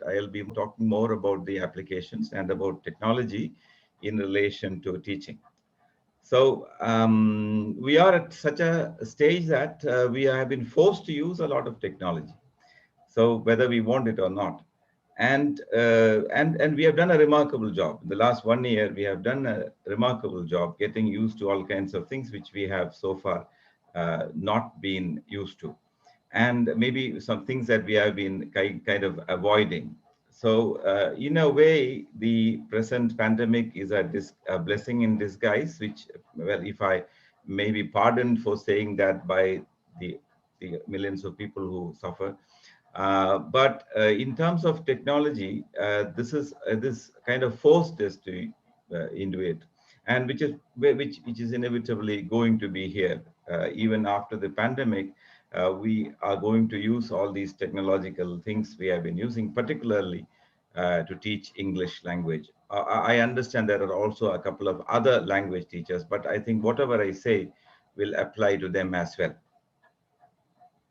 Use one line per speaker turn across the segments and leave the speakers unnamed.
I'll be talking more about the applications and about technology in relation to teaching. So we are at such a stage that we have been forced to use a lot of technology. So whether we want it or not, and we have done a remarkable job. In the last 1 year, we have done a remarkable job getting used to all kinds of things which we have so far not been used to, and maybe some things that we have been kind of avoiding. So, in a way, the present pandemic is a blessing in disguise, which, well, if I may be pardoned for saying that by the, the millions of people who suffer. But in terms of technology, this kind of forced us to into it, and which is inevitably going to be here even after the pandemic. We are going to use all these technological things we have been using, particularly to teach English language. I understand there are also a couple of other language teachers, but I think whatever I say will apply to them as well.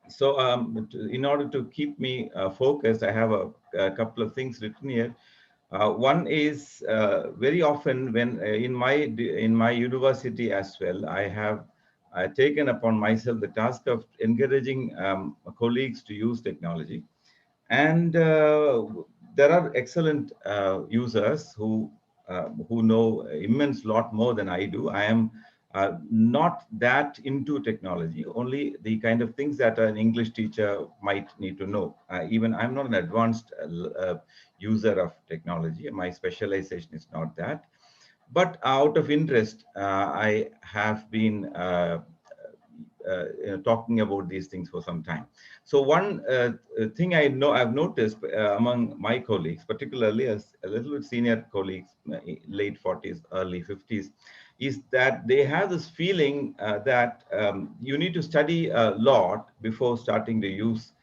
So in order to keep me focused, I have a couple of things written here. One is very often when in my university as well, I have taken upon myself the task of encouraging colleagues to use technology, and there are excellent users who know immense lot more than I do. I am not that into technology, only the kind of things that an English teacher might need to know. Even I'm not an advanced user of technology. My specialization is not that. But out of interest, I have been talking about these things for some time. So one thing I've noticed among my colleagues, particularly as a little bit senior colleagues, late 40s, early 50s, is that they have this feeling that you need to study a lot before starting to use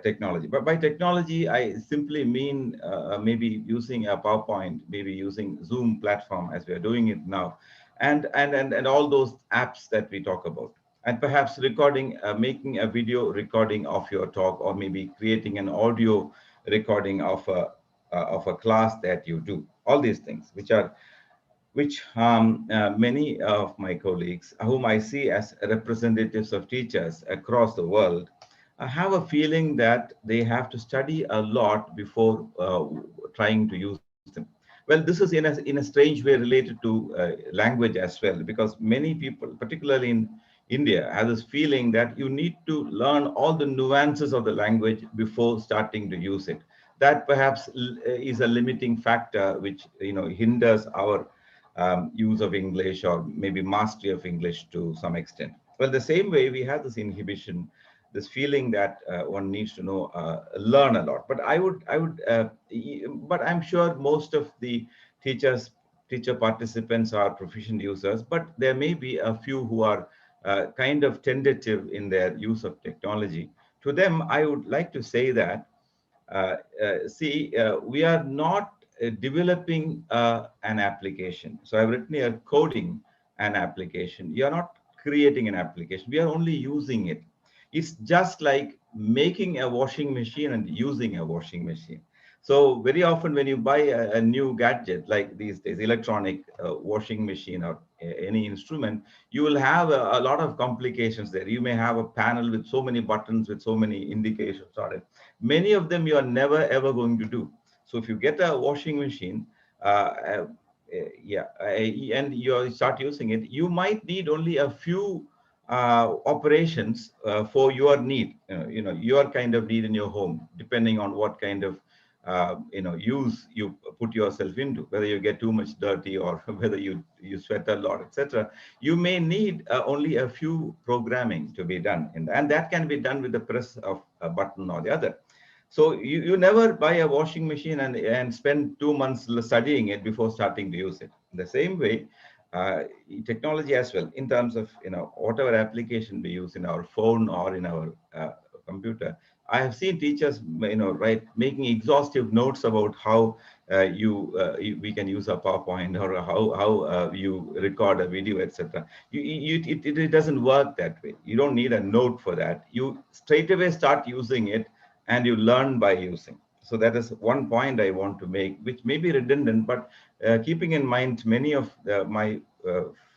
technology. But by technology, I simply mean maybe using a PowerPoint, maybe using Zoom platform as we are doing it now, and all those apps that we talk about, and perhaps recording, making a video recording of your talk, or maybe creating an audio recording of a class that you do. All these things, which many of my colleagues, whom I see as representatives of teachers across the world, have a feeling that they have to study a lot before trying to use them. Well, this is in a strange way related to language as well, because many people, particularly in India, have this feeling that you need to learn all the nuances of the language before starting to use it. That perhaps is a limiting factor which hinders our use of English, or maybe mastery of English to some extent. Well, the same way we have this inhibition, this feeling that one needs to learn a lot. But but I'm sure most of the teacher participants are proficient users, but there may be a few who are kind of tentative in their use of technology. To them, I would like to say that, we are not developing an application. So I've written here coding an application. You're not creating an application. We are only using it. It's just like making a washing machine and using a washing machine. So very often when you buy a new gadget, like these days, electronic washing machine or any instrument, you will have a lot of complications there. You may have a panel with so many buttons, with so many indications on it. Many of them you are never ever going to do. So if you get a washing machine, and you start using it, you might need only a few operations for your need, your kind of need in your home, depending on what kind of use you put yourself into, whether you get too much dirty or whether you sweat a lot, etc. You may need only a few programming to be done, and that can be done with the press of a button or the other. So you never buy a washing machine and spend 2 months studying it before starting to use it. In the same way, technology as well, in terms of whatever application we use in our phone or in our computer. I have seen teachers, making exhaustive notes about how we can use a PowerPoint, or how you record a video, etc. It doesn't work that way. You don't need a note for that. You straight away start using it, and you learn by using. So that is one point I want to make, which may be redundant, but keeping in mind many of my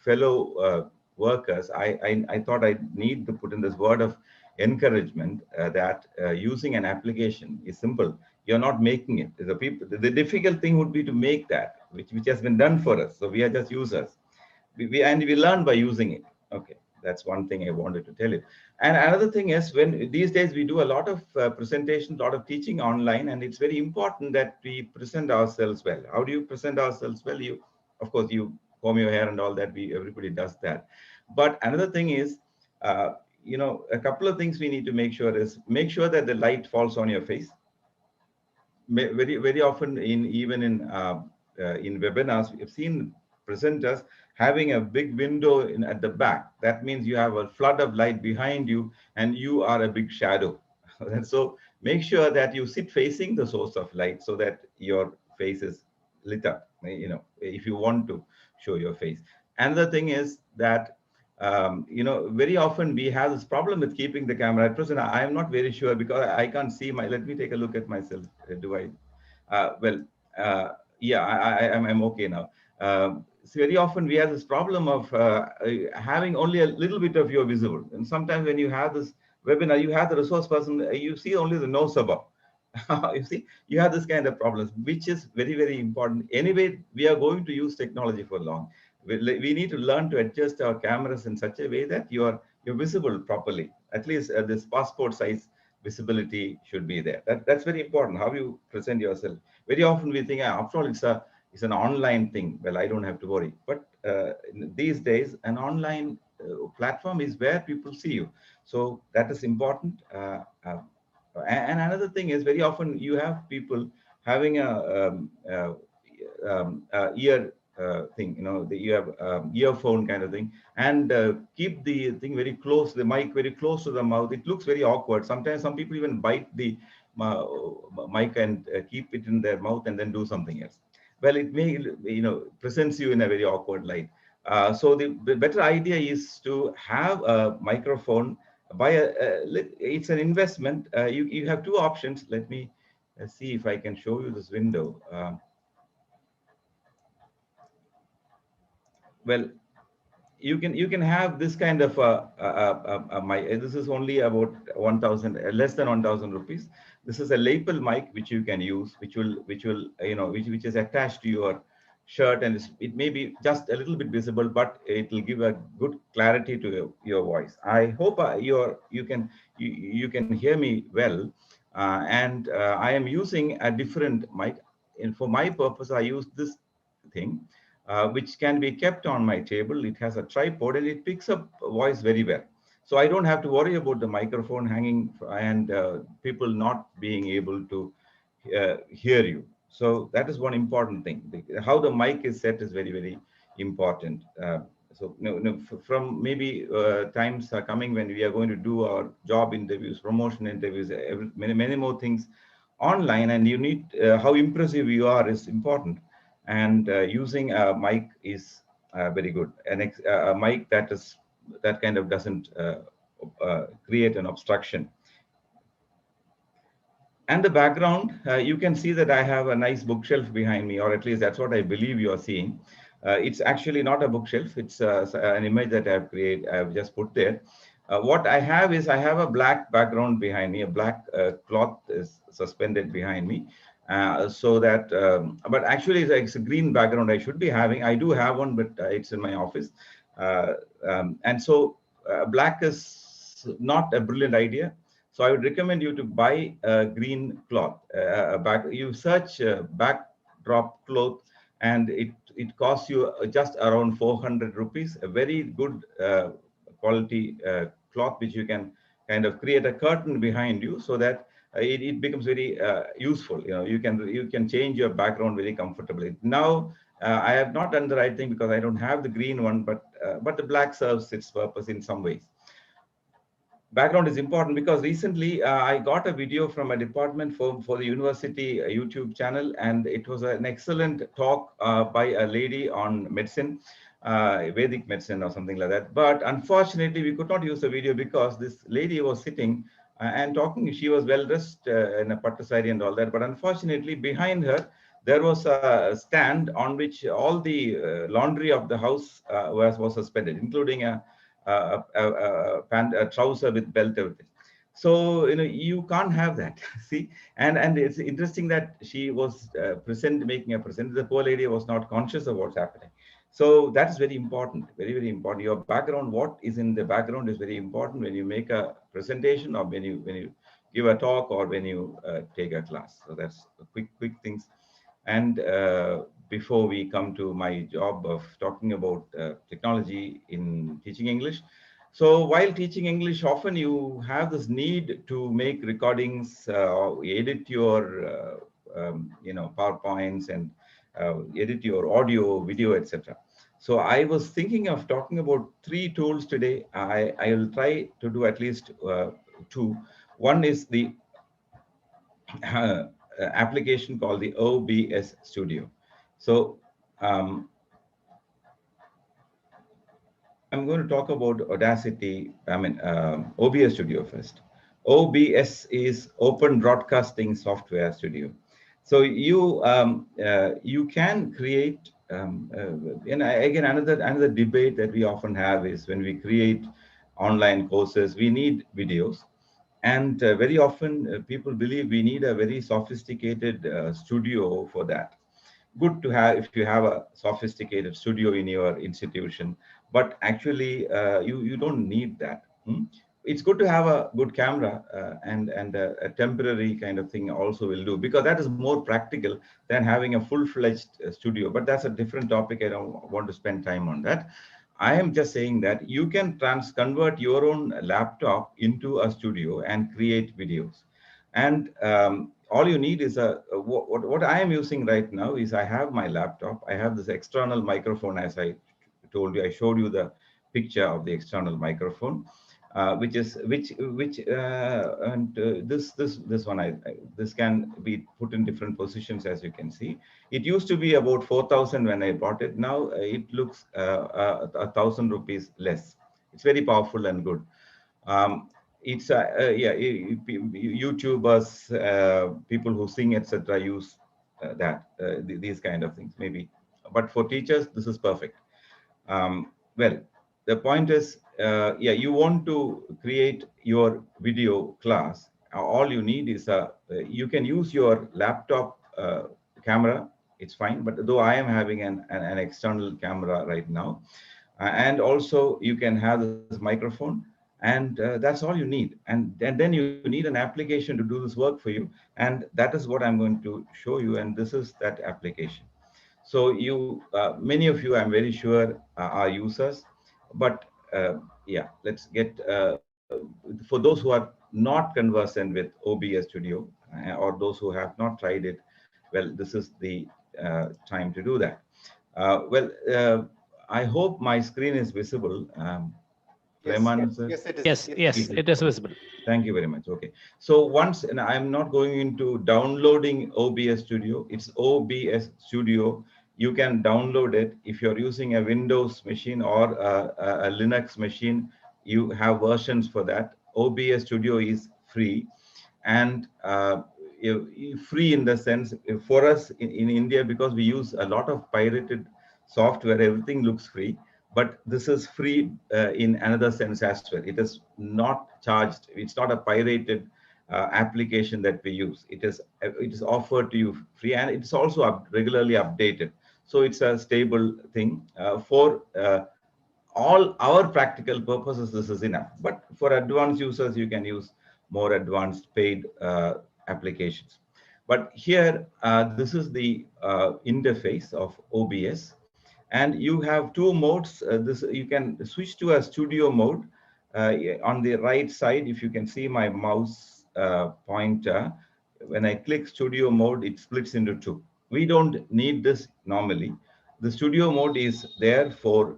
fellow workers, I thought I need to put in this word of encouragement that using an application is simple. You're not making it. The difficult thing would be to make that, which has been done for us. So we are just users. And we learn by using it. Okay, that's one thing I wanted to tell you. And another thing is, when these days we do a lot of presentations, a lot of teaching online, and it's very important that we present ourselves well. How do you present ourselves well? You, of course, you comb your hair and all that. Everybody does that. But another thing is, a couple of things we need to make sure that the light falls on your face. Very often, in webinars, we've seen presenters having a big window at the back. That means you have a flood of light behind you and you are a big shadow. And so make sure that you sit facing the source of light so that your face is lit up, if you want to show your face. Another thing is that very often we have this problem with keeping the camera. At present, I am not very sure because I can't see let me take a look at myself. Do I? Well, yeah, I'm okay now. So very often we have this problem of having only a little bit of you visible. And sometimes when you have this webinar, you have the resource person, you see only the nose above. You see, you have this kind of problems, which is very, very important. Anyway, we are going to use technology for long. We need to learn to adjust our cameras in such a way that you're visible properly. At least this passport size visibility should be there. That's very important. How you present yourself. Very often we think, after all, it's an online thing. Well, I don't have to worry. But these days, an online platform is where people see you. So that is important. And another thing is, very often you have people having ear thing, you have earphone kind of thing, and keep the thing very close, the mic very close to the mouth. It looks very awkward. Sometimes some people even bite the mic and keep it in their mouth and then do something else. Well, it may, presents you in a very awkward light. So the better idea is to have a microphone. It's an investment. You have two options. Let me see if I can show you this window. Well, you can have this kind of mic. This is only about 1,000, less than 1,000 rupees. This is a lapel mic which you can use, which which is attached to your shirt, and it may be just a little bit visible, but it will give a good clarity to your voice. I hope you can hear me well, and I am using a different mic. And for my purpose, I use this thing, which can be kept on my table. It has a tripod and it picks up voice very well. So I don't have to worry about the microphone hanging and people not being able to hear you. So that is one important thing. How the mic is set is very, very important. So from maybe times are coming when we are going to do our job interviews, promotion interviews, many more things online, and you need how impressive you are is important. And using a mic is very good. A mic that kind of doesn't create an obstruction. And the background, you can see that I have a nice bookshelf behind me, or at least that's what I believe you are seeing. It's actually not a bookshelf. It's an image that I've just put there. What I have is I have a black background behind me. A black cloth is suspended behind me. So that, but actually it's a green background I should be having. I do have one, but it's in my office. And so black is not a brilliant idea. So I would recommend you to buy a green cloth. You search backdrop cloth, and it costs you just around 400 rupees. A very good quality cloth, which you can kind of create a curtain behind you, so that it becomes very useful. You can change your background very comfortably. Now I have not done the right thing because I don't have the green one, but the black serves its purpose in some ways. Background is important because recently I got a video from a department for the university YouTube channel, and it was an excellent talk by a lady on medicine, Vedic medicine or something like that. But unfortunately, we could not use the video because this lady was sitting And talking, she was well dressed in a pattu saree and all that. But unfortunately, behind her, there was a stand on which all the laundry of the house was suspended, including a trouser with belt, everything. So you can't have that. See, and it's interesting that she was making a present. The poor lady was not conscious of what's happening. So that is very important, very, very important. Your background, what is in the background, is very important when you make a presentation, or when you give a talk, or when you take a class. So that's quick things. And before we come to my job of talking about technology in teaching English. So while teaching English, often you have this need to make recordings, or edit your PowerPoints, and edit your audio, video, etc. So I was thinking of talking about three tools today. I will try to do at least two. One is the application called the OBS Studio. So um, I'm going to talk about Audacity, OBS Studio first. OBS is Open Broadcasting Software Studio. So you can create, and again, another debate that we often have is when we create online courses, we need videos. And very often people believe we need a very sophisticated studio for that. Good to have if you have a sophisticated studio in your institution, but actually you don't need that. It's good to have a good camera, and a temporary kind of thing also will do, because that is more practical than having a full-fledged studio. But that's a different topic. I don't want to spend time on that. I am just saying that you can convert your own laptop into a studio and create videos. And all you need is what I am using right now is, I have my laptop, I have this external microphone, as I told you. I showed you the picture of the external microphone, which this one, this can be put in different positions, as you can see. It used to be about 4,000 when I bought it. Now it looks 1,000 rupees less. It's very powerful and good. um, it's yeah, YouTubers, people who sing, etc., use these kind of things, maybe. But for teachers, this is perfect. Well, the point is, yeah, you want to create your video class. All you need is you can use your laptop camera. It's fine. But though I am having an external camera right now, and also you can have this microphone, and that's all you need. And then you need an application to do this work for you, and that is what I'm going to show you. And this is that application. So many of you, I'm very sure, are users. But yeah, let's get for those who are not conversant with OBS Studio, or those who have not tried it. Well, this is the time to do that. Well, I hope my screen is visible.
Yes,
Rahman, sir?
yes, it is.
Yes, yes, it is visible.
Thank you very much. Okay. So once, and I'm not going into downloading OBS Studio. It's OBS Studio. You can download it if you're using a Windows machine or a Linux machine. You have versions for that. OBS Studio is free, and free in the sense, for us in India, because we use a lot of pirated software. Everything looks free, but this is free in another sense as well. It is not charged. It's not a pirated application that we use. It is offered to you free, and it's also regularly updated. So it's a stable thing. For all our practical purposes, this is enough. But for advanced users, you can use more advanced paid applications. But here, this is the interface of OBS. And you have two modes. This you can switch to a studio mode. On the right side, if you can see my mouse pointer, when I click studio mode, it splits into two. We don't need this normally. The studio mode is there for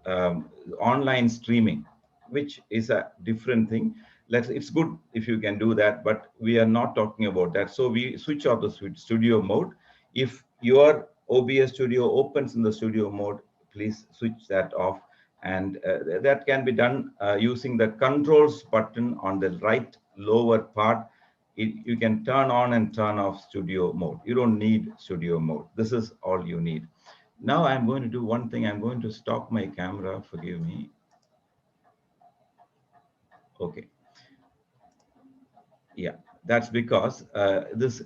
online streaming, which is a different thing. It's good if you can do that, but we are not talking about that. So we switch off the studio mode. If your OBS Studio opens in the studio mode, please switch that off. And that can be done using the controls button on the right lower part, you can turn on and turn off studio mode. You don't need studio mode. This is all you need. Now I'm going to do one thing. I'm going to stop my camera. Forgive me. Okay. Yeah, that's because this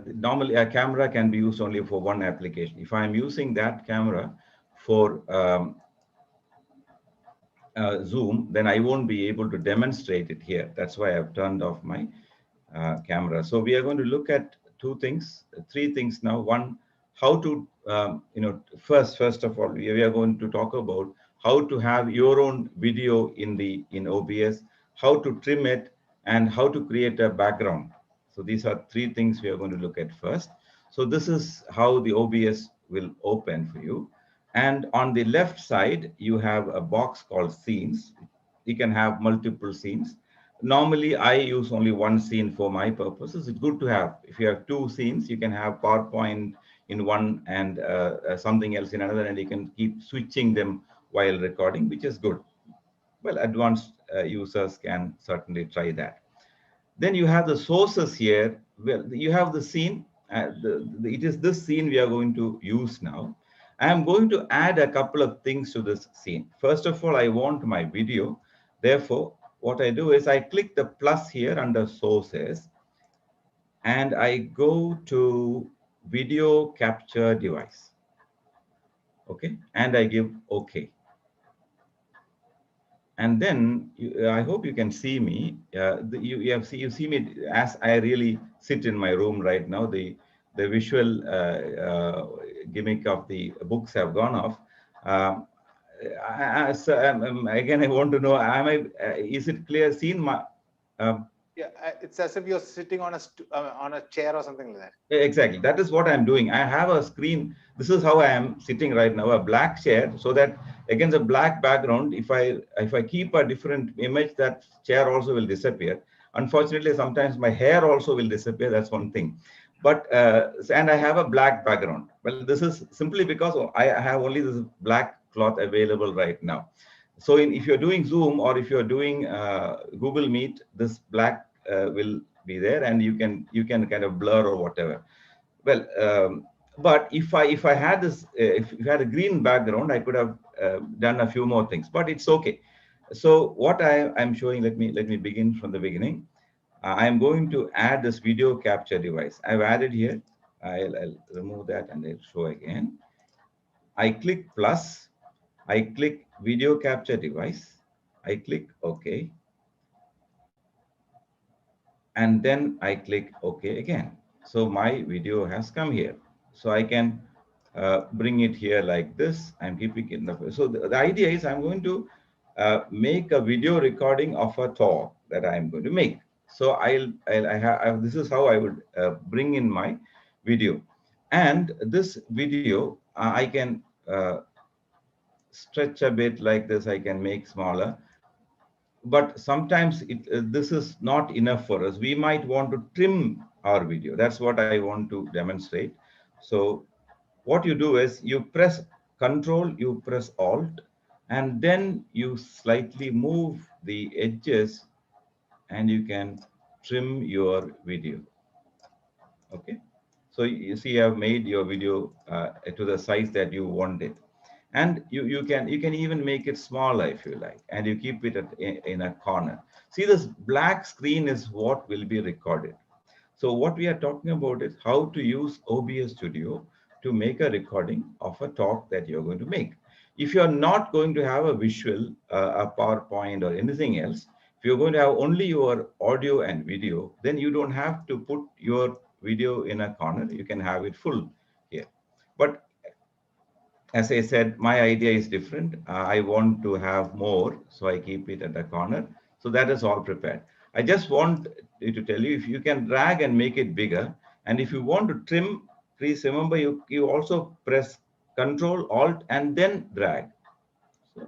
normally a camera can be used only for one application. If I'm using that camera for Zoom, then I won't be able to demonstrate it here. That's why I've turned off my camera. So we are going to look at two things, three things now. One, how to, first of all, we are going to talk about how to have your own video in OBS, how to trim it, and how to create a background. So these are three things we are going to look at first. So this is how the OBS will open for you. And on the left side, you have a box called scenes. You can have multiple scenes. Normally, I use only one scene for my purposes. It's good to have. If you have two scenes, you can have PowerPoint in one and something else in another, and you can keep switching them while recording, which is good. Well, advanced users can certainly try that. Then you have the sources here. Well, you have the scene. It is this scene we are going to use now. I am going to add a couple of things to this scene. First of all, I want my video. Therefore, what I do is I click the plus here under sources, and I go to video capture device. Okay, and I give OK. And then I hope you can see me. You see me as I really sit in my room right now. The visual gimmick of the books have gone off. Um, Again, I want to know: is it clear? Seen my? Um,
Yeah, it's as if you're sitting on a chair or something like that.
Exactly. That is what I'm doing. I have a screen. This is how I am sitting right now, a black chair, so that against a black background, if I keep a different image, that chair also will disappear. Unfortunately, sometimes my hair also will disappear. That's one thing. But and I have a black background. Well, this is simply because I have only this black cloth available right now. So if you're doing Zoom or if you're doing Google Meet, this black will be there, and you can kind of blur or whatever. Well, but if I had this, if you had a green background, I could have done a few more things, but it's okay. So what I'm showing, let me begin from the beginning. I'm going to add this video capture device. I've added here. I'll remove that and I'll show again. I click plus. I click video capture device. I click OK. And then I click OK again. So my video has come here. So I can bring it here like this. I'm keeping it in the, so the idea is I'm going to make a video recording of a talk that I'm going to make. So this is how I would bring in my video. And this video, I can stretch a bit like this. I can make smaller, but sometimes this is not enough for us. We might want to trim our video. That's what I want to demonstrate. So what you do is you press Control, you press Alt, and then you slightly move the edges, and you can trim your video. Okay, so you see I've made your video to the size that you want it, and you can even make it smaller if you like, and you keep it in a corner. See, this black screen is what will be recorded. So what we are talking about is how to use OBS Studio to make a recording of a talk that you're going to make. If you're not going to have a visual, a PowerPoint or anything else, if you're going to have only your audio and video, then you don't have to put your video in a corner. You can have it full here. But as I said, my idea is different. I want to have more, so I keep it at the corner. So that is all prepared. I just want to tell you, if you can drag and make it bigger, and if you want to trim, please remember you also press Control, Alt, and then drag. So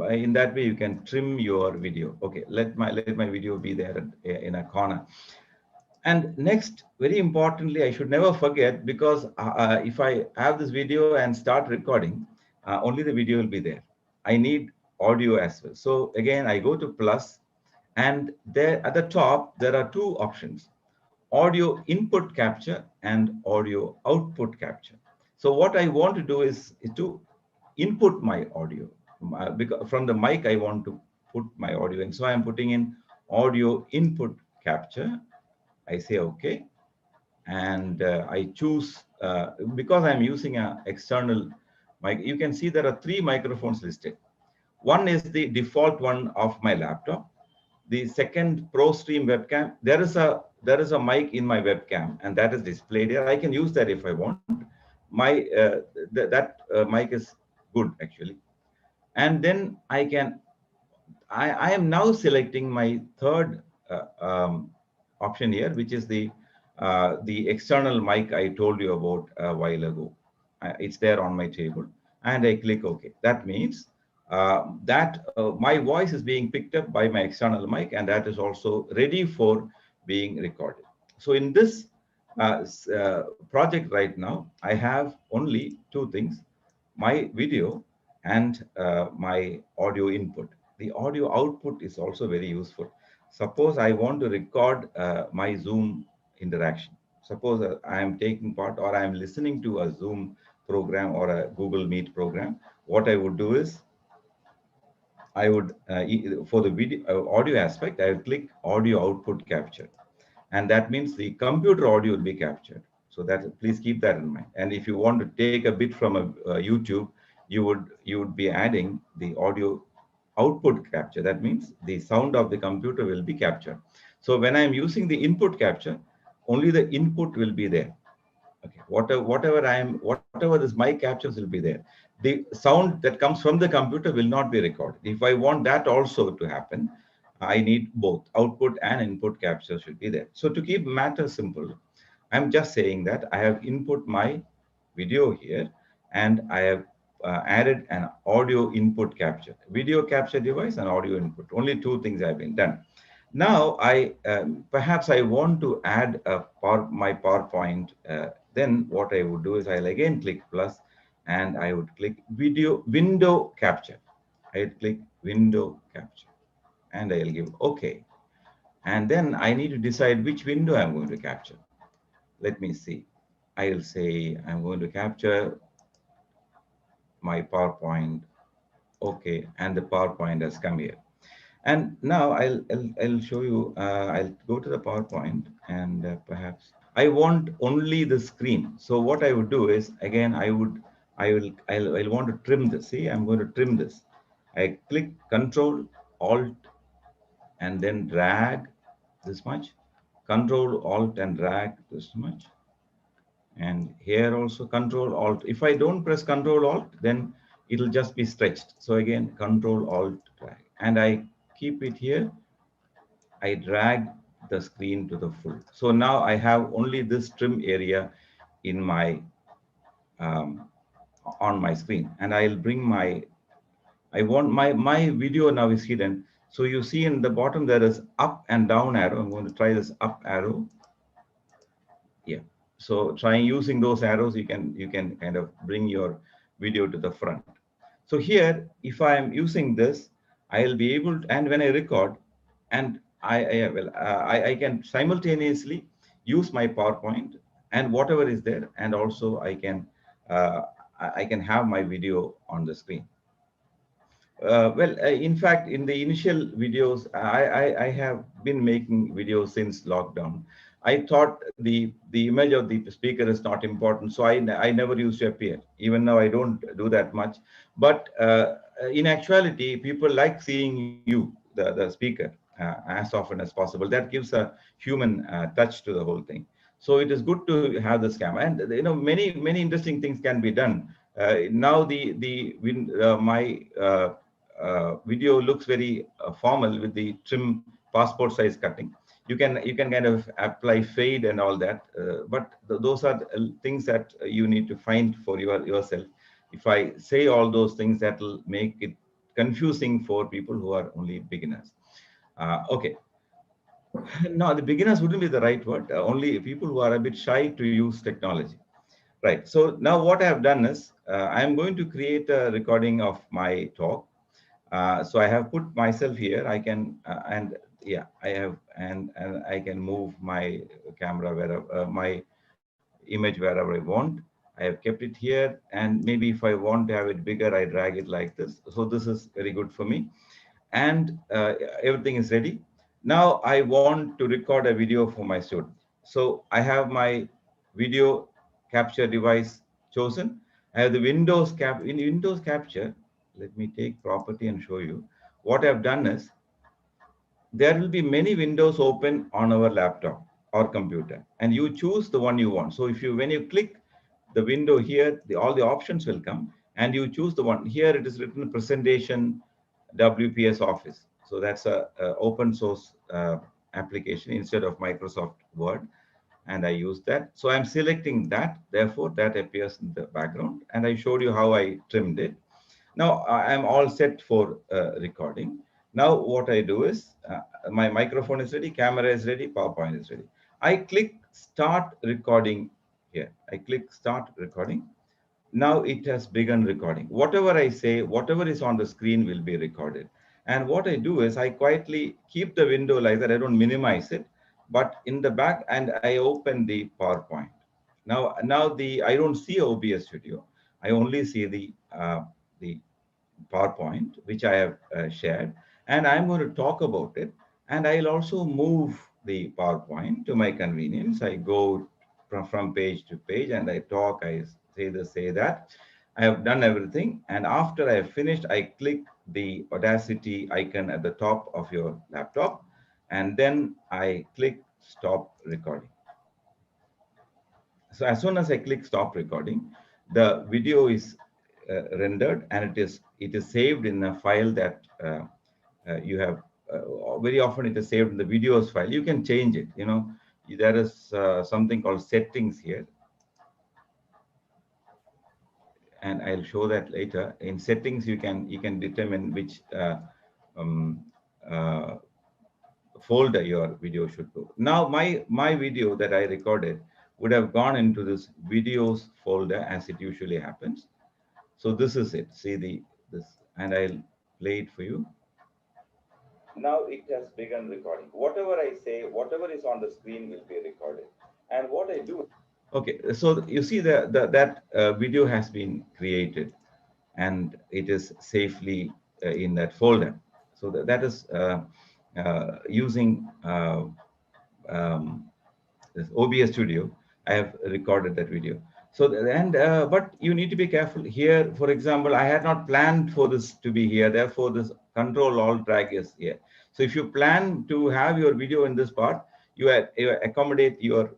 in that way you can trim your video. Okay, let my video be there in a corner. And next, very importantly, I should never forget, because if I have this video and start recording, only the video will be there. I need audio as well. So again, I go to plus, And there at the top, there are two options: audio input capture and audio output capture. So what I want to do is to input my audio. Because from the mic, I want to put my audio in. So I'm putting in audio input capture. I say okay, and I choose, because I'm using an external mic. You can see there are three microphones listed. One is the default one of my laptop. The second ProStream webcam, there is a mic in my webcam, and that is displayed here. I can use that if I want. My that mic is good actually. And then I am now selecting my third option here, which is the external mic I told you about a while ago. It's there on my table, and I click OK. That means that my voice is being picked up by my external mic, and that is also ready for being recorded. So in this project right now, I have only two things: my video and my audio input. The audio output is also very useful. Suppose I want to record my Zoom interaction. Suppose I am taking part, or I am listening to a Zoom program or a Google Meet program. What I would do is I would, for the video audio aspect, I would click audio output capture. And that means the computer audio will be captured. So that, please keep that in mind. And if you want to take a bit from a YouTube, you would be adding the audio output capture. That means the sound of the computer will be captured. So when I'm using the input capture, only the input will be there. Okay, whatever this mic captures will be there. The sound that comes from the computer will not be recorded. If I want that also to happen, I need both output and input capture should be there. So to keep matters simple, I'm just saying that I have input my video here, and I have added an audio input capture, video capture device and audio input. Only two things have been done. Now I perhaps I want to add my PowerPoint. Then what I would do is I'll again click plus, and I would click window capture. I would click window capture, and I'll give OK. And then I need to decide which window I'm going to capture. Let me see. I'll say I'm going to capture my PowerPoint. OK, and the PowerPoint has come here. And now I'll show you. I'll go to the PowerPoint, and perhaps I want only the screen. So what I would do is, again, I'll want to trim this. See, I'm going to trim this. I click Control Alt and then drag this much. Control Alt and drag this much. And here also Control Alt. If I don't press Control Alt, then it'll just be stretched. So again, Control Alt drag, and I keep it here. I drag the screen to the full. So now I have only this trim area in my on my screen, and I'll bring my video now is hidden. So you see in the bottom there is up and down arrow. I'm going to try this up arrow. Yeah. So trying using those arrows, you can kind of bring your video to the front. So here, if I am using this, I'll be able to, and when I record, and I can simultaneously use my PowerPoint and whatever is there, and also uh, I can have my video on the screen. In fact, in the initial videos, I have been making videos since lockdown. I thought the image of the speaker is not important, so I never used to appear. Even now, I don't do that much. But in actuality, people like seeing you, the speaker, as often as possible. That gives a human touch to the whole thing. So it is good to have this camera, and many interesting things can be done. Now my video looks very formal with the trim passport size cutting. You can kind of apply fade and all that, but those are things that you need to find for yourself. If I say all those things, that will make it confusing for people who are only beginners. Okay. No, the beginners wouldn't be the right word. Only people who are a bit shy to use technology. Right. So now what I have done is I'm going to create a recording of my talk. So I have put myself here. I can, and Yeah, I have, and I can move my camera wherever, my image wherever I want. I have kept it here, and maybe if I want to have it bigger, I drag it like this. So this is very good for me. And everything is ready. Now I want to record a video for my student. So I have my video capture device chosen. I have the in Windows capture. Let me take property and show you. What I've done is there will be many windows open on our laptop or computer, and you choose the one you want. So if you, when you click the window here, all the options will come, and you choose the one. Here it is written presentation WPS Office. So that's a open source application instead of Microsoft Word, and I use that. So I'm selecting that, therefore that appears in the background, and I showed you how I trimmed it. Now I'm all set for recording. Now what I do is my microphone is ready, camera is ready, PowerPoint is ready. I click start recording here. I click start recording. Now it has begun recording. Whatever I say, whatever is on the screen will be recorded. And what I do is I quietly keep the window like that. I don't minimize it, but in the back, and I open the PowerPoint. Now I don't see OBS Studio. I only see the PowerPoint, which I have shared, and I'm going to talk about it. And I'll also move the PowerPoint to my convenience. I go from page to page and I talk, I say this, say that. I have done everything. And after I have finished, I click the Audacity icon at the top of your laptop. And then I click stop recording. So as soon as I click stop recording, the video is rendered, and it is saved in a file that you have. Very often it is saved in the videos file. You can change it. There is something called settings here, and I'll show that later. In settings, you can determine which um, uh, folder your video should go. Now my video that I recorded would have gone into this videos folder as it usually happens. So this is it. See this, and I'll play it for you. Now it has begun recording. Whatever I say, whatever is on the screen will be recorded. And what I do. Okay, so you see that video has been created, and it is safely in that folder. So that is using um, this OBS Studio. I have recorded that video. So but you need to be careful here. For example, I had not planned for this to be here. Therefore, this Control Alt drag is here. So if you plan to have your video in this part, you accommodate your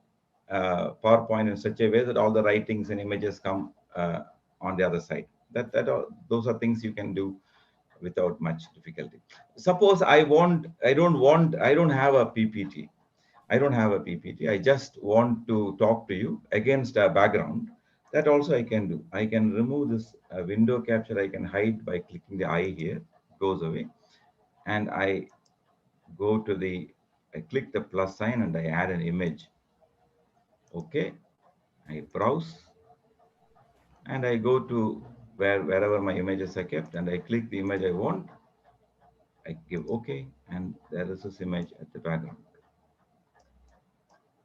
PowerPoint in such a way that all the writings and images come on the other side. Those are things you can do without much difficulty. Suppose I don't have a PPT. I don't have a PPT. I just want to talk to you against a background. That also I can do. I can remove this window capture. I can hide by clicking the eye here. It goes away. And I go to I click the plus sign and I add an image. Okay. I browse and I go to wherever my images are kept, and I click the image I want. I give OK, and there is this image at the background.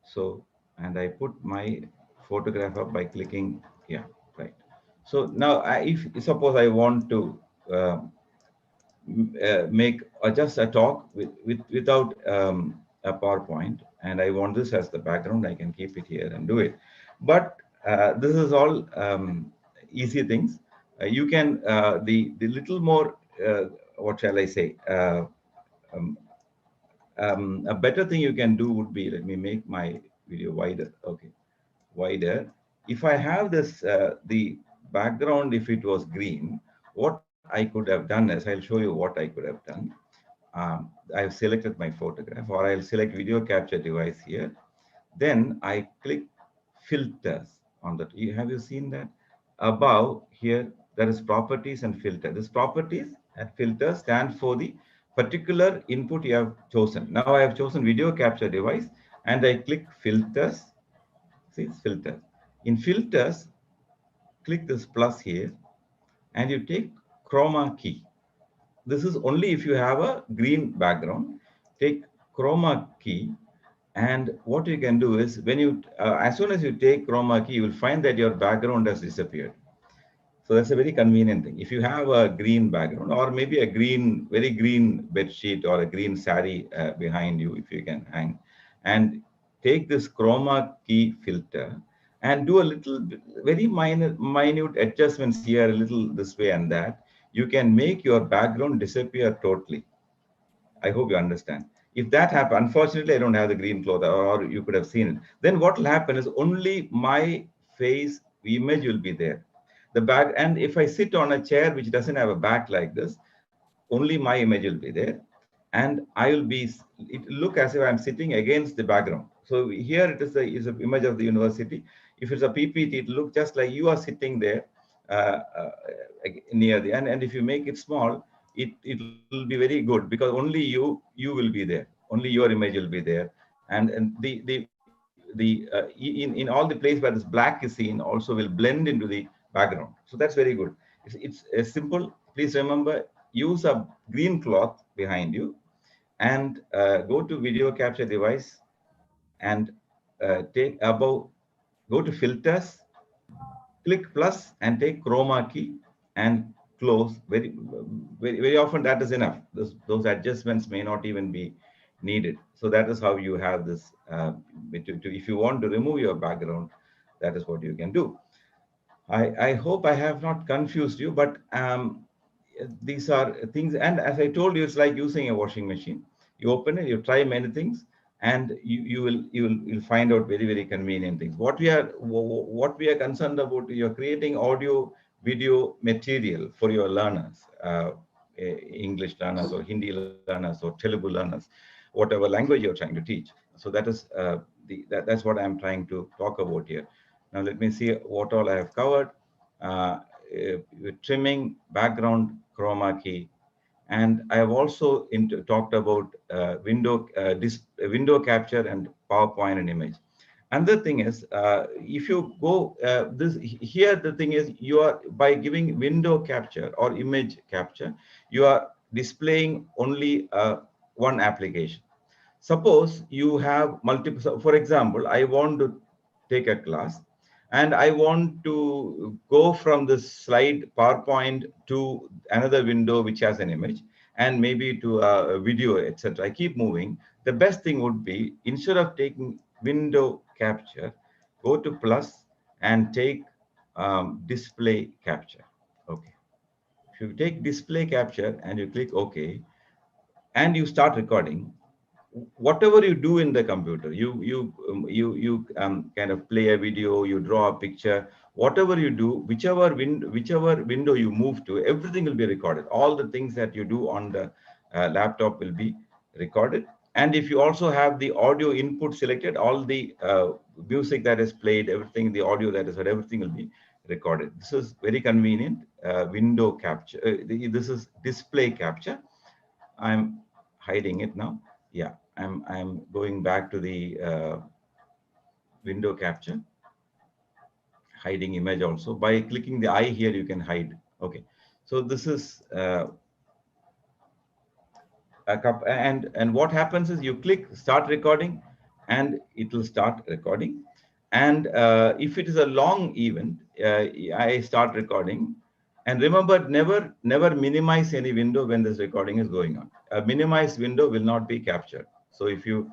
So, and I put my photograph up by clicking, yeah, right. So now if suppose I want to make just a talk without a PowerPoint, and I want this as the background, I can keep it here and do it. But this is all easy things. You can, the little more, what shall I say, um, a better thing you can do would be, let me make my video wider. Okay, wider. If I have this, the background, if it was green, what I could have done is, I'll show you what I could have done. I've selected my photograph, or I'll select video capture device here. Then I click filters on that. Have you seen that? Above here, there is properties and filter. This properties and filters stand for the particular input you have chosen. Now I have chosen video capture device, and I click filters. See, it's filters. In filters, click this plus here, and you take chroma key. This is only if you have a green background. take chroma key, and what you can do is when you, as soon as you take chroma key, you will find that your background has disappeared. So that's a very convenient thing. If you have a green background or maybe a green, very green bed sheet or a green sari behind you, if you can hang, and take this chroma key filter and do a little, very minute adjustments here, a little this way and that, you can make your background disappear totally. I hope you understand. If that happens, unfortunately, I don't have the green cloth, or you could have seen it. Then what will happen is only my face image will be there. The back, and if I sit on a chair which doesn't have a back like this, only my image will be there, and I will be. It will look as if I'm sitting against the background. So here it is an image of the university. If it's a PPT, it will look just like you are sitting there near the, and if you make it small, it will be very good because only you will be there, only your image will be there, and in all the place where this black is seen also will blend into the background. So that's very good. It's a simple. Please remember, use a green cloth behind you, and go to video capture device, and take above, go to filters, click plus and take chroma key and close. Very often that is enough. Those adjustments may not even be needed. So that is how you have this. If you want to remove your background, that is what you can do. I hope I have not confused you, but these are things. And as I told you, it's like using a washing machine. You open it, you try many things, and you'll find out very convenient things. What we are concerned about, you're creating audio video material for your learners, English learners or Hindi learners or Telugu learners, whatever language you're trying to teach. So that is that's what I'm trying to talk about here. Now let me see what all I have covered. Uh, Trimming, background, chroma key, and I have also talked about window capture and PowerPoint and image. Another thing is, if you go this here, the thing is, you are, by giving window capture or image capture, you are displaying only one application. Suppose you have multiple. So for example, I want to take a class, and I want to go from the slide PowerPoint to another window which has an image, and maybe to a video, etc. I keep moving. The best thing would be, instead of taking window capture, go to plus and take display capture. Okay. If you take display capture and you click OK, and you start recording, whatever you do in the computer, you kind of play a video, you draw a picture, whatever you do, whichever window you move to, everything will be recorded. All the things that you do on the laptop will be recorded. And if you also have the audio input selected, all the music that is played, everything, the audio that is heard, everything will be recorded. This is very convenient. Window capture, this is display capture. I'm hiding it now. Yeah, I'm going back to the window capture, hiding image also. By clicking the eye here, you can hide. Okay, so this is a cup, and what happens is, you click start recording, and it will start recording. And if it is a long event, I start recording. And remember, never minimize any window when this recording is going on. A minimized window will not be captured. So if you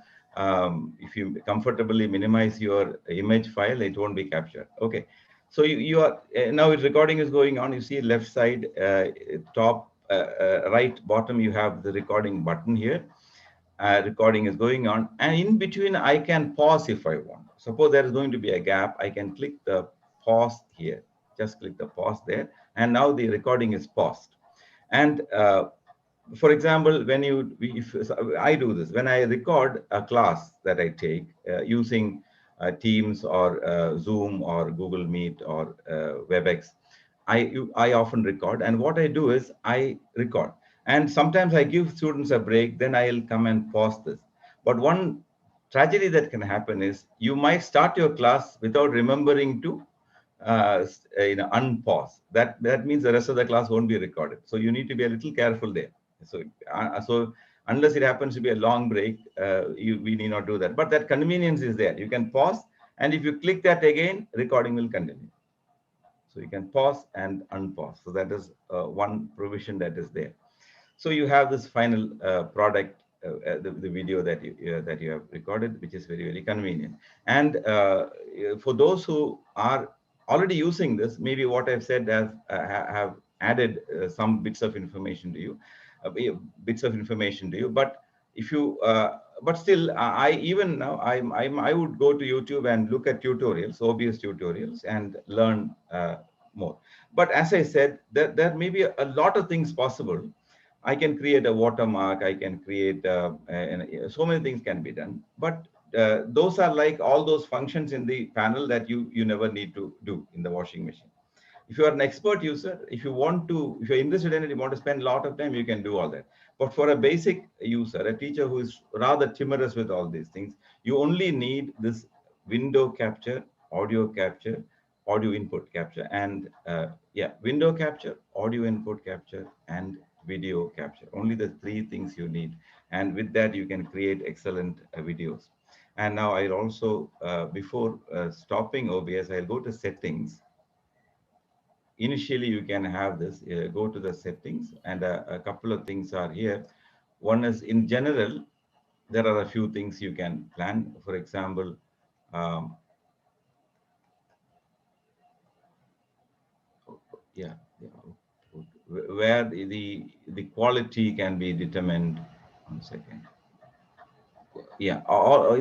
comfortably minimize your image file, it won't be captured. Okay, so you are now, recording is going on. You see left side, top, right bottom, you have the recording button here. Recording is going on, and in between I can pause if I want. Suppose there is going to be a gap, I can click the pause here. Just click the pause there, and now the recording is paused. And for example, when if I do this, when I record a class that I take using Teams or Zoom or Google Meet or WebEx, I often record. And what I do is, I record, and sometimes I give students a break, then I'll come and pause this. But one tragedy that can happen is, you might start your class without remembering to unpause. That means the rest of the class won't be recorded. So you need to be a little careful there. So Unless it happens to be a long break, we need not do that. But that convenience is there. You can pause, and if you click that again, recording will continue. So you can pause and unpause. So that is one provision that is there. So you have this final product, the video that you have recorded, which is very, very convenient. And for those who are already using this, maybe what I've said have added some bits of information to you, But if you, but still, I even now I would go to YouTube and look at tutorials, OBS tutorials, and learn more. But as I said, there may be a lot of things possible. I can create a watermark. I can create so many things can be done. But those are like all those functions in the panel that you never need to do in the washing machine. If you are an expert user, if you're interested in it, you want to spend a lot of time, you can do all that. But for a basic user, a teacher who is rather timorous with all these things, you only need this window capture, audio capture, audio input capture, and window capture, audio input capture, and video capture. Only the three things you need. And with that, you can create excellent videos. And now I'll also, before stopping OBS, I'll go to settings. Initially, you can have this, go to the settings, and a couple of things are here. One is, in general, there are a few things you can plan. For example, um, yeah, where the quality can be determined. 1 second. Yeah,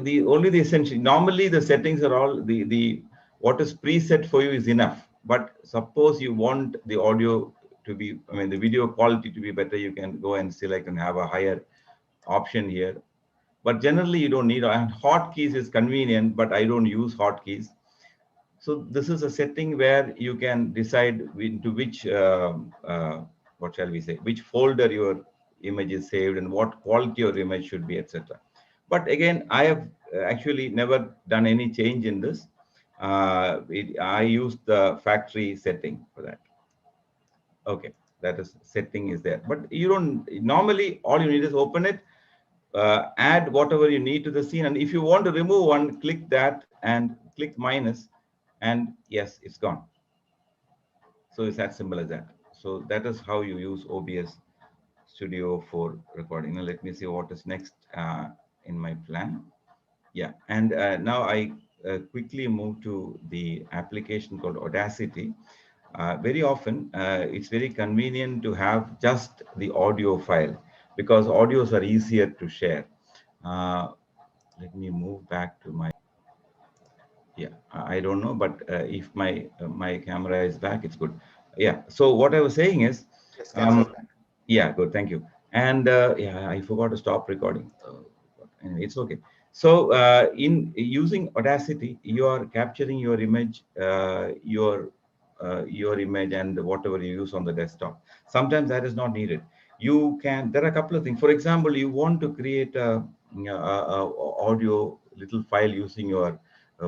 the only the essential. Normally, the settings are all the what is preset for you is enough. But suppose you want the audio to be, I mean, the video quality to be better, you can go and select and have a higher option here. But generally, you don't need. And hotkeys is convenient, but I don't use hotkeys. So this is a setting where you can decide into which, what shall we say, which folder your image is saved and what quality your image should be, etc. But again, I have actually never done any change in this. I use the factory setting for that. Okay, that is setting is there. But you don't, normally all you need is open it, add whatever you need to the scene. And if you want to remove one, click that and click minus, and yes, it's gone. So it's as simple as that. So that is how you use OBS Studio for recording. Now let me see what is next in my plan. Yeah, and now I quickly move to the application called Audacity. Very often, it's very convenient to have just the audio file because audios are easier to share. Let me move back to my, yeah, I don't know, but if my camera is back, it's good. Yeah, so what I was saying is,
Yes, camera is
um,
back.
yeah, good, thank you. And yeah, I forgot to stop recording. Anyway, it's okay. So in using Audacity, you are capturing your image and whatever you use on the desktop. Sometimes that is not needed. You can, there are a couple of things. For example, you want to create a audio little file using your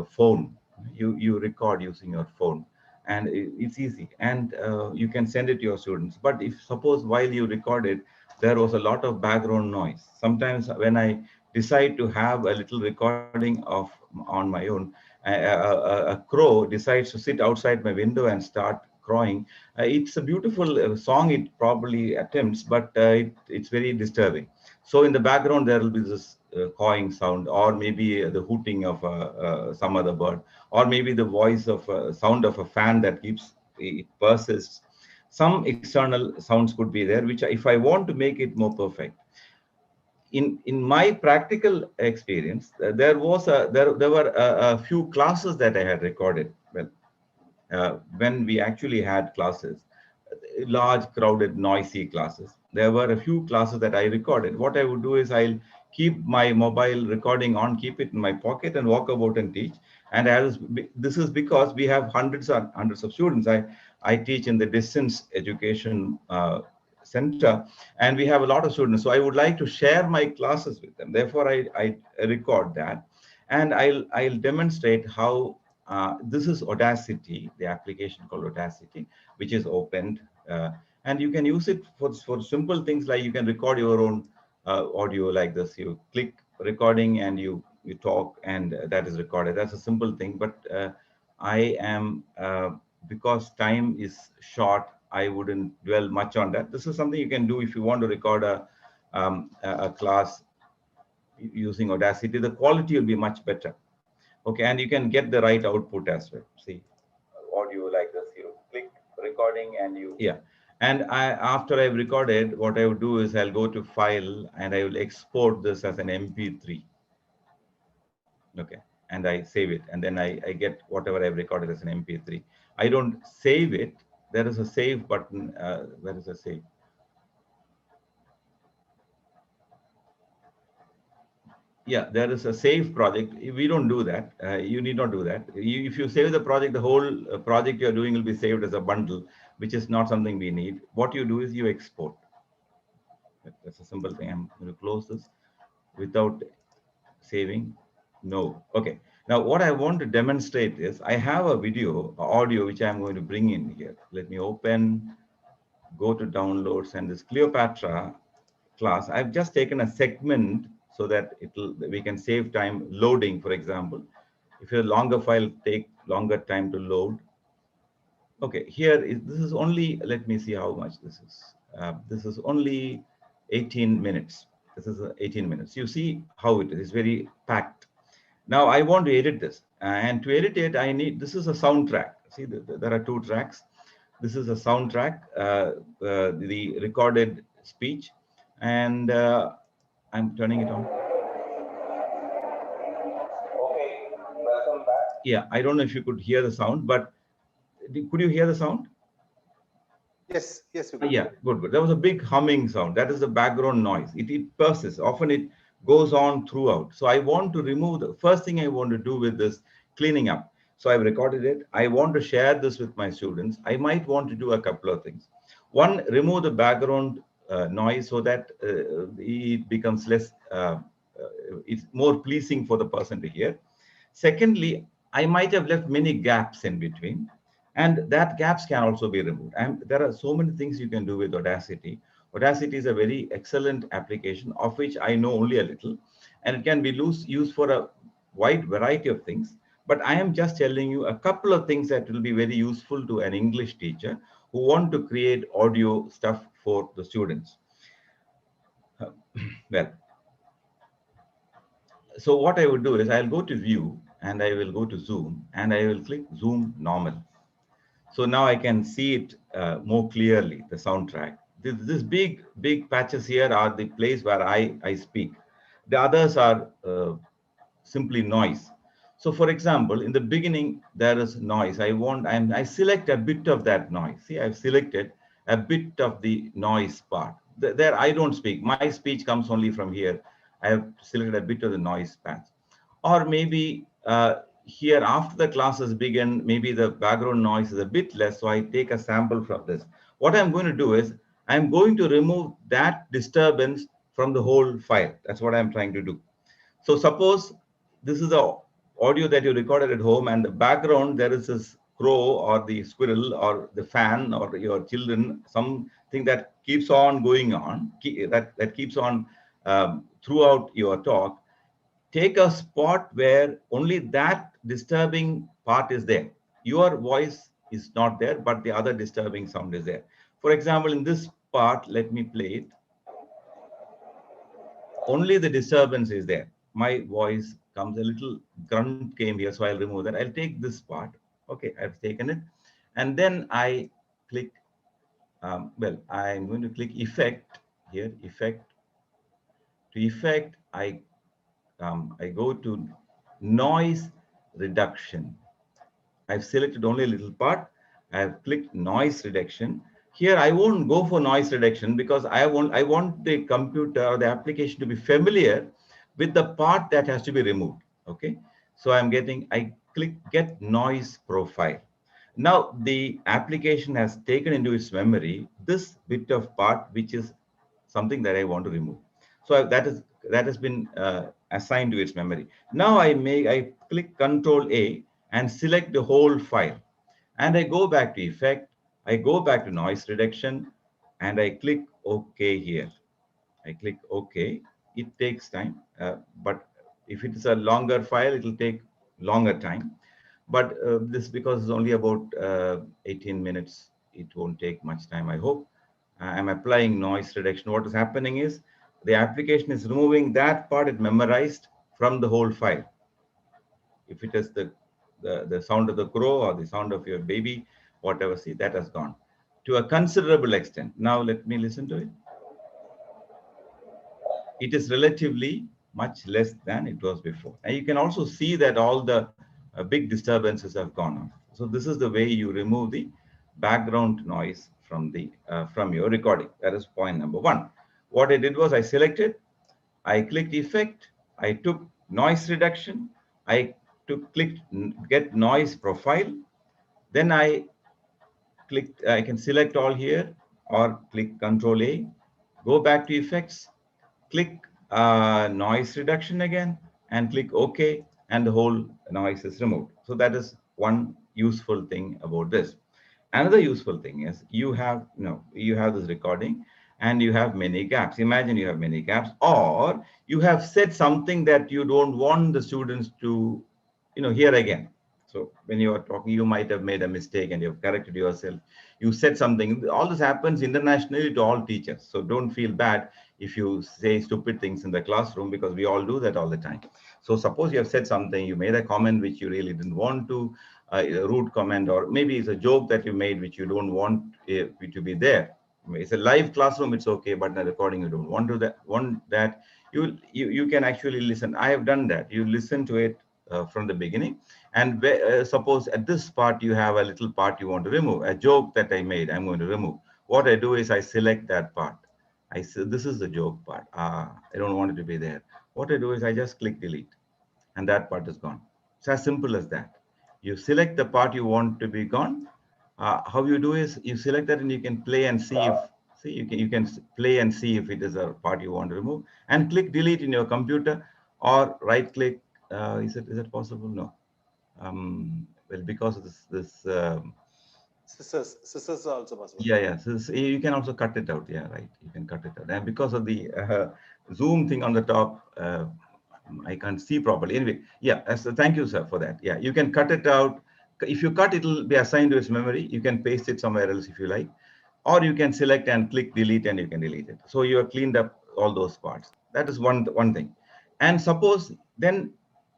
phone. You record using your phone, and it's easy, and you can send it to your students. But if suppose while you record it, there was a lot of background noise. Sometimes when I decide to have a little recording of on my own, a crow decides to sit outside my window and start crowing. It's a beautiful song it probably attempts, but it's very disturbing. So in the background there will be this cawing sound, or maybe the hooting of some other bird, or maybe the voice of sound of a fan that keeps it persists. Some external sounds could be there, which if I want to make it more perfect, in my practical experience, there were a few classes that I had recorded. Well, when we actually had classes, large, crowded, noisy classes, there were a few classes that I recorded. What I would do is I'll keep my mobile recording on, keep it in my pocket, and walk about and teach. And this is because we have hundreds and hundreds of students. I teach in the distance education center, and we have a lot of students. So I would like to share my classes with them. Therefore, I record that, and I'll demonstrate how this is Audacity, the application called Audacity, which is opened, and you can use it for simple things like you can record your own audio like this. You click recording and you talk, and that is recorded. That's a simple thing. But I am because time is short, I wouldn't dwell much on that. This is something you can do if you want to record a class using Audacity. The quality will be much better. Okay, and you can get the right output as well. See, audio like this. You click recording and you yeah. And after I've recorded, what I would do is I'll go to file and I will export this as an MP3. Okay, and I save it, and then I get whatever I've recorded as an MP3. I don't save it. There is a save button. Where is the save? Yeah, there is a save project. We don't do that. You need not do that. If you save the project, the whole project you're doing will be saved as a bundle, which is not something we need. What you do is you export. That's a simple thing. I'm going to close this without saving. No. Okay. Now, what I want to demonstrate is I have a video, audio, which I'm going to bring in here. Let me open, go to downloads, and this Cleopatra class. I've just taken a segment so that we can save time loading, for example. If a longer file take longer time to load. Okay, this is only, let me see how much this is. This is only 18 minutes. This is 18 minutes. You see how it is very packed. Now I want to edit this, and to edit it, this is a soundtrack. See, there are two tracks. This is a soundtrack, the recorded speech, and I'm turning it on. Okay, welcome back. Yeah, I don't know if you could hear the sound, but could you hear the sound?
Yes, yes.
Yeah, good. There was a big humming sound. That is the background noise. It persists. Often it goes on throughout. So I want to remove the first thing I want to do with this cleaning up. So I've recorded it. I want to share this with my students. I might want to do a couple of things. One, remove the background noise so that it becomes less, it's more pleasing for the person to hear. Secondly, I might have left many gaps in between, and that gaps can also be removed. And there are so many things you can do with Audacity. Audacity is a very excellent application of which I know only a little, and it can be used for a wide variety of things. But I am just telling you a couple of things that will be very useful to an English teacher who want to create audio stuff for the students. Well, so what I would do is I'll go to view and I will go to zoom and I will click zoom normal. So now I can see it more clearly, the soundtrack. This big patches here are the place where I speak. The others are simply noise. So for example, in the beginning, there is noise. I select a bit of that noise. See, I've selected a bit of the noise part. There I don't speak. My speech comes only from here. I have selected a bit of the noise patch. Or maybe here after the classes begin, maybe the background noise is a bit less. So I take a sample from this. What I'm going to do is I'm going to remove that disturbance from the whole file. That's what I'm trying to do. So suppose this is the audio that you recorded at home, and the background there is this crow or the squirrel or the fan or your children, something that keeps on going on, that keeps on throughout your talk. Take a spot where only that disturbing part is there. Your voice is not there, but the other disturbing sound is there. For example, in this part, let me play it. Only the disturbance is there. My voice comes a little grunt came here, so I'll remove that. I'll take this part. Okay, I've taken it. And then I click, well, I'm going to click effect here, effect. To effect, I go to noise reduction. I've selected only a little part. I've clicked noise reduction. Here, I won't go for noise reduction because I want the computer or the application to be familiar with the part that has to be removed. Okay. So I click get noise profile. Now the application has taken into its memory this bit of part, which is something that I want to remove. So that has been assigned to its memory. Now I click Control A and select the whole file. And I go back to effect, I go back to noise reduction, and I click OK here. I click OK. It takes time, but if it is a longer file, it will take longer time. But this, because it's only about 18 minutes, it won't take much time, I hope. I'm applying noise reduction. What is happening is the application is removing that part it memorized from the whole file. If it is the sound of the crow or the sound of your baby, whatever, see, that has gone to a considerable extent. Now let me listen to it. It is relatively much less than it was before. And you can also see that all the big disturbances have gone off. So this is the way you remove the background noise from the from your recording. That is point number one. What I did was I selected, I clicked effect, I took noise reduction, I clicked get noise profile, then I click, I can select all here or click Control A, go back to effects, click noise reduction again and click OK, and the whole noise is removed. So that is one useful thing about this. Another useful thing is you have, you have this recording and you have many gaps. Imagine you have many gaps, or you have said something that you don't want the students to, hear again. So when you are talking, you might have made a mistake and you've corrected yourself. You said something. All this happens internationally to all teachers. So don't feel bad if you say stupid things in the classroom, because we all do that all the time. So suppose you have said something, you made a comment which you really didn't want to, a rude comment, or maybe it's a joke that you made which you don't want it to be there. It's a live classroom, it's okay, but in a recording you don't want that. You can actually listen. I have done that. You listen to it from the beginning, and suppose at this part you have a little part you want to remove, a joke that I made, I'm going to remove. What I do is I select that part. I say this is the joke part. I don't want it to be there. What I do is I just click delete, and that part is gone. It's as simple as that. You select the part you want to be gone. How you do is you select that and you can play and see if, see, you can play and see if it is a part you want to remove, and click delete in your computer, or right click. Is it possible? No. Well, because of this.
Scissors are also possible.
Yeah, yeah. So you can also cut it out. Yeah, right. You can cut it out. And because of the zoom thing on the top, I can't see properly. Anyway, yeah. So thank you, sir, for that. Yeah, you can cut it out. If you cut, it will be assigned to its memory. You can paste it somewhere else if you like, or you can select and click delete, and you can delete it. So you have cleaned up all those parts. That is one thing. And suppose then,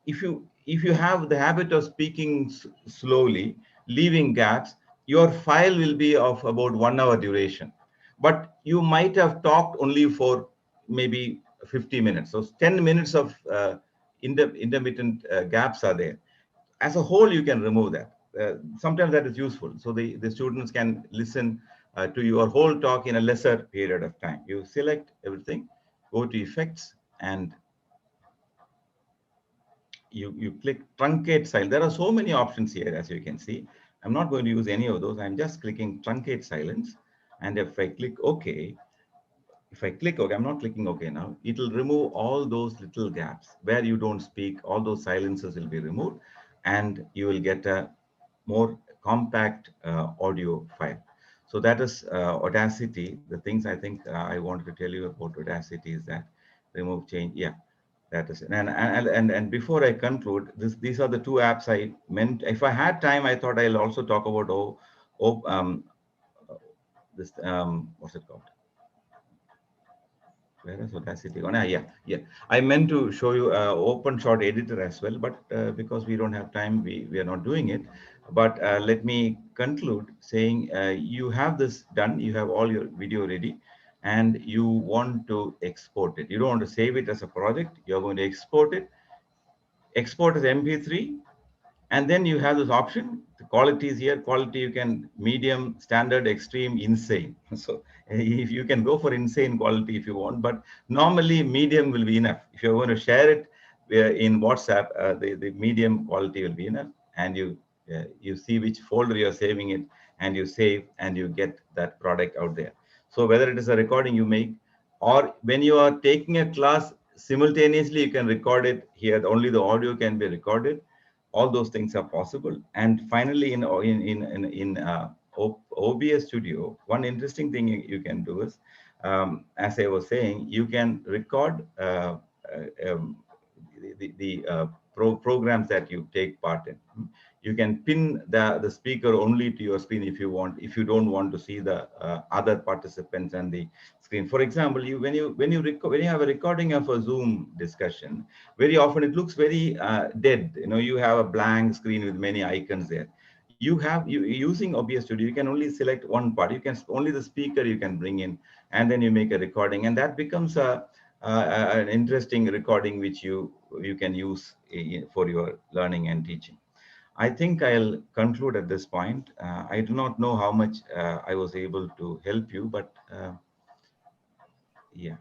if you have the habit of speaking slowly, leaving gaps, your file will be of about 1 hour duration, but you might have talked only for maybe 50 minutes. So 10 minutes of intermittent gaps are there. As a whole, you can remove that. Sometimes that is useful. So the students can listen to your whole talk in a lesser period of time. You select everything, go to effects, and you click truncate silence. There are so many options here, as you can see. I'm not going to use any of those. I'm just clicking truncate silence. And if I click OK, I'm not clicking OK now, it will remove all those little gaps where you don't speak. All those silences will be removed, and you will get a more compact audio file. So that is Audacity. The things I think I wanted to tell you about Audacity is that remove change. Yeah, that is it. And before I conclude, these are the two apps I meant. If I had time, I thought I'll also talk about this what's it called? Where is Audacity gone? Yeah, yeah. I meant to show you open shot editor as well, but because we don't have time, we are not doing it. But let me conclude saying you have this done, you have all your video ready, and you want to export it. You don't want to save it as a project. You're going to export it. Export as MP3, and then you have this option. The quality is here. Quality, you can medium, standard, extreme, insane. So if you can go for insane quality if you want, but normally medium will be enough. If you're going to share it in WhatsApp, the medium quality will be enough, and you see which folder you're saving it, and you save, and you get that product out there. So whether it is a recording you make, or when you are taking a class simultaneously, you can record it here. Only the audio can be recorded. All those things are possible. And finally, in OBS Studio, one interesting thing you can do is as I was saying, you can record the programs that you take part in. You can pin the speaker only to your screen if you want, if you don't want to see the other participants and the screen. For example, when you have a recording of a Zoom discussion, very often it looks very dead. You have a blank screen with many icons there. You using OBS Studio, you can only select one part. You can only the speaker you can bring in, and then you make a recording, and that becomes an interesting recording which you can use for your learning and teaching. I think I'll conclude at this point. I do not know how much I was able to help you, but yeah.